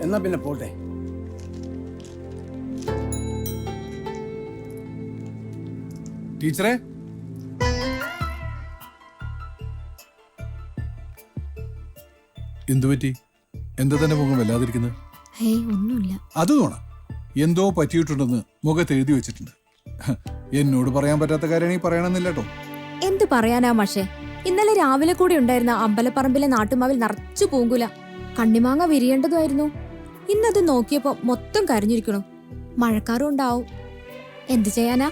എന്നാ പിന്നെ പോട്ടെ. ടീച്ചറെ, എന്തുപറ്റി? എന്താ തന്നെ മുഖം വല്ലാതിരിക്കുന്നത്? ഒന്നുമില്ല. അത് തോണ എന്തോ പറ്റിയിട്ടുണ്ടെന്ന് മുഖത്ത് എഴുതി വെച്ചിട്ടുണ്ട്. എന്നോട് പറയാൻ പറ്റാത്ത കാര്യമാണെങ്കിൽ പറയണമെന്നില്ല കേട്ടോ. എന്ത് പറയാനാ മാഷേ, ഇന്നലെ രാവിലെ കൂടി ഉണ്ടായിരുന്ന അമ്പലപ്പറമ്പിലെ നാട്ടുമാവിൽ നിറച്ചു പൂങ്കുല. കണ്ണിമാങ്ങ വിരിയേണ്ടതായിരുന്നു. ഇന്നത് നോക്കിയപ്പോ മൊത്തം കരിഞ്ഞിരിക്കണു. മഴക്കാറും ഉണ്ടാവും. എന്ത് ചെയ്യാനാ?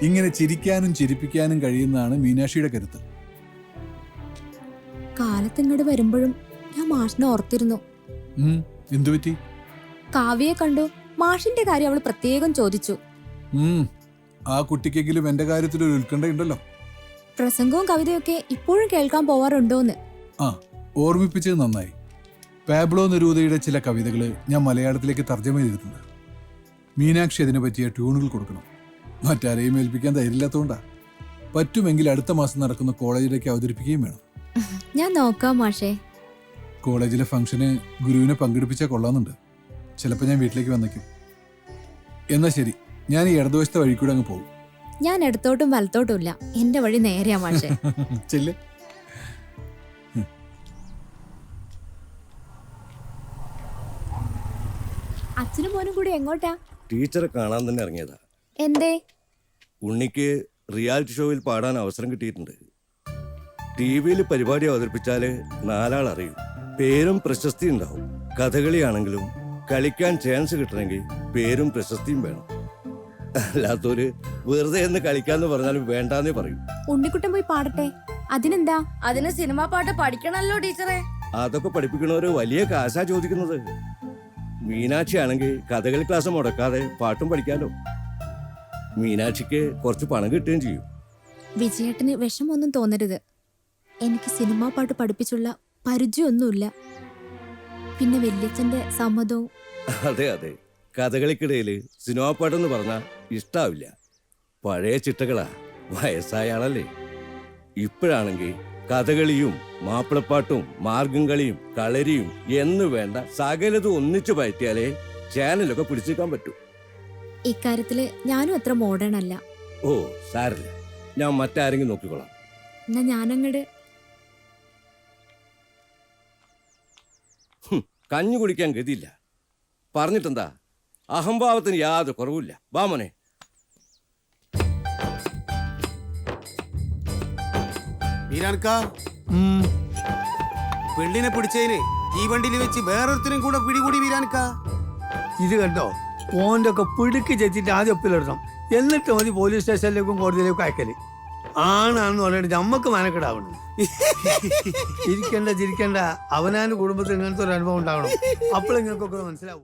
ഇങ്ങനെ ചിരിക്കാനും ചിരിപ്പിക്കാനും കഴിയുന്നതാണ് മീനാക്ഷിയുടെ കരുത്ത്. കാലത്തിങ്ങോട്ട് വരുമ്പോഴും ഞാൻ മാഷിനെ ഓർത്തിരുന്നു. എന്തുപറ്റി? കാവ്യയെ കണ്ടു. മാഷിന്റെ കാര്യം അവള് പ്രത്യേകം ചോദിച്ചു. ആ കുട്ടിക്കെങ്കിലും എന്റെ കാര്യത്തിൽ ഒരു ഉത്കണ്ഠയുണ്ടല്ലോ. പ്രസംഗവും കവിതയൊക്കെ ഇപ്പോഴും കേൾക്കാൻ പോവാറുണ്ടോന്ന്. ആ, ഓർമ്മിപ്പിച്ചത് നന്നായി. പാബ്ലോ നെരൂദയുടെ ചില കവിതകള് ഞാൻ മലയാളത്തിലേക്ക് തർജ്ജമ ചെയ്തിട്ടുണ്ട്. മീനാക്ഷി അതിനെ പറ്റിയ ട്യൂണുകൾ കൊടുക്കണം. മറ്റാരെയും ഏൽപ്പിക്കാൻ ധൈര്യമില്ലാത്തതുകൊണ്ടാ. പറ്റുമെങ്കിൽ അടുത്ത മാസം നടക്കുന്ന കോളേജിലേക്ക് അവതരിപ്പിക്കുകയും വേണം. ഞാൻ നോക്കാം മാഷേ. കോളേജിലെ ഫംഗ്ഷന് ഗുരുവിനെ പങ്കെടുപ്പിച്ചാൽ കൊള്ളാമെന്നുണ്ട്. ചിലപ്പോൾ ഞാൻ വീട്ടിലേക്ക് വന്നേക്കും. എന്നാ ശരി, ഞാൻ ഈ ഇടതുവശത്തെ വഴി കൂടെ അങ്ങ് പോകും. ഞാൻ ഇടത്തോട്ടും വലത്തോട്ടും ഇല്ല, എന്റെ വഴി നേരെയാ മാഷേ. ചെല്ല്. അച്ഛനും മോനും കൂടി എങ്ങോട്ടാ? ടീച്ചറെ കാണാൻ തന്നെ ഇറങ്ങിയതാ. എന്തേ? ഉണ്ണിക്ക് റിയാലിറ്റി ഷോയിൽ പാടാൻ അവസരം കിട്ടിയിട്ടുണ്ട്. ടിവിയിൽ പരിപാടി അവതരിപ്പിച്ചാല് 4 ആൾ അറിയും. പേരും പ്രശസ്തി ഉണ്ടാവും. കഥകളിയാണെങ്കിലും കളിക്കാൻ ചാൻസ് കിട്ടണമെങ്കിൽ പേരും പ്രശസ്തിയും വേണം. അല്ലാത്തൊരു വെറുതെ എന്ന് കളിക്കാന്ന് പറഞ്ഞാലും വേണ്ടാന്നേ പറയും. ഉണ്ണിക്കുട്ടൻ പോയി പാടട്ടെ, അതിനെന്താ? അതിന് സിനിമാ പാട്ട് പഠിക്കണല്ലോ ടീച്ചറെ. അതൊക്കെ പഠിപ്പിക്കണവര് വലിയ കാശാ ചോദിക്കുന്നത്. മീനാക്ഷി ആണെങ്കിൽ കഥകളി ക്ലാസ് മുടക്കാതെ പാട്ടും പഠിക്കാലോ. മീനാക്ഷിക്ക് കുറച്ച് പണം കിട്ടുകയും ചെയ്യും. വിജയേട്ടന് വിഷമൊന്നും തോന്നരുത്. എനിക്ക് സിനിമാ പാട്ട് പഠിപ്പിച്ചുള്ള പരിചയമൊന്നുമില്ല. പിന്നെ വല്യച്ഛന്റെ സമ്മതവും. അതെ അതെ, കഥകളിക്കിടയില് സിനിമാ പാട്ടെന്ന് പറഞ്ഞാൽ ഇഷ്ടാവില്ല. പഴയ ചിട്ടകളാ, വയസ്സായ ആളല്ലേ. ഇപ്പോഴാണെങ്കിൽ കഥകളിയും മാപ്പിളപ്പാട്ടും മാർഗം കളിയും കളരിയും എന്ന് വേണ്ട സകലതും ഒന്നിച്ചു പയറ്റിയാലേ ചാനലൊക്കെ പിടിച്ചേക്കാൻ പറ്റൂ. ഇക്കാര്യത്തില് ഞാനും അത്ര മോഡേൺ അല്ല. ഓ സാരില്ല, ഞാൻ മറ്റാരെങ്കിലും നോക്കിക്കൊള്ളാം. എന്നാ ഞാനങ്ങട് കഞ്ഞു കുടിക്കാൻ ഗതിയില്ല. പറഞ്ഞിട്ടെന്താ, അഹംഭാവത്തിന് യാതൊരു കുറവില്ല. വാ മോനെ. പെണ്ണിനെ പിടിച്ചതിന് ഈ വണ്ടിയിൽ വെച്ച് വേറൊരുത്തരും കൂടെ പിടികൂടി വീരാൻക. ഇത് കണ്ടോ, ഓൻ്റെ ഒക്കെ പിടുക്കി ചെത്തിട്ട് ആദ്യം ഒപ്പിലിടണം. എന്നിട്ട് മതി പോലീസ് സ്റ്റേഷനിലേക്കും കോടതിയിലേക്കും അയക്കല്. ആണാന്ന് പറഞ്ഞിട്ട് നമ്മക്ക് മനക്കെടാവണം. ചിരിക്കണ്ട അവനാന്റെ കുടുംബത്തിൽ ഇങ്ങനത്തെ ഒരു അനുഭവം ഉണ്ടാവണം. അപ്പോഴെങ്ങൾക്കൊക്കെ മനസ്സിലാവും.